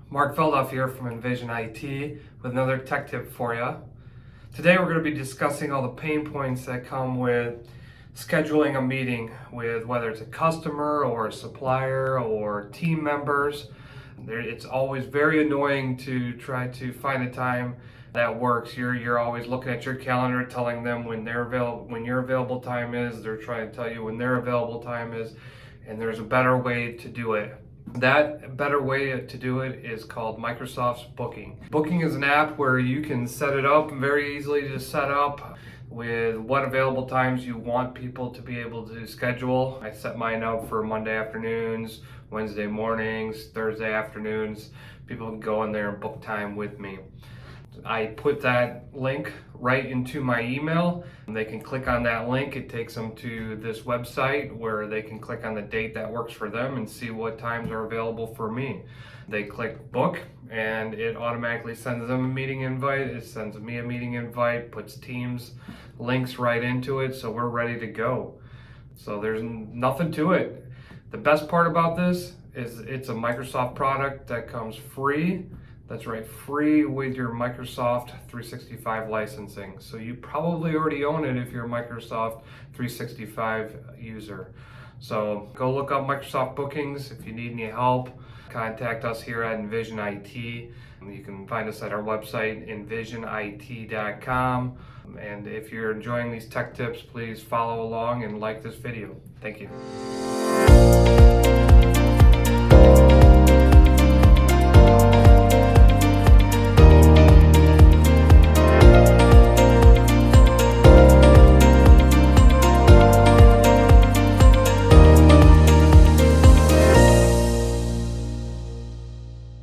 Mark Feldoff here from Envizion IT with another tech tip for you. Today we're going to be discussing all the pain points that come with scheduling a meeting with whether it's a customer or a supplier or team members. It's always very annoying to try to find a time that works. You're always looking at your calendar, telling them when your available time is. They're trying to tell you when their available time is, and there's a better way to do it. That better way to do it is called Microsoft's Booking. Booking is an app where you can set it up very easily to set up with what available times you want people to be able to schedule. I set mine up for Monday afternoons, Wednesday mornings, Thursday afternoons. People can go in there and book time with me. I put that link right into my email. They can click on that link. It takes them to this website where they can click on the date that works for them and see what times are available for me. They click book and it automatically sends them a meeting invite. It sends me a meeting invite, puts Teams links right into it, so we're ready to go. So there's nothing to it. The best part about this is it's a Microsoft product that comes free. That's right, free with your Microsoft 365 licensing. So you probably already own it if you're a Microsoft 365 user. So go look up Microsoft Bookings. If you need any help, contact us here at Envizion IT. You can find us at our website, envizionit.com. And if you're enjoying these tech tips, please follow along and like this video. Thank you.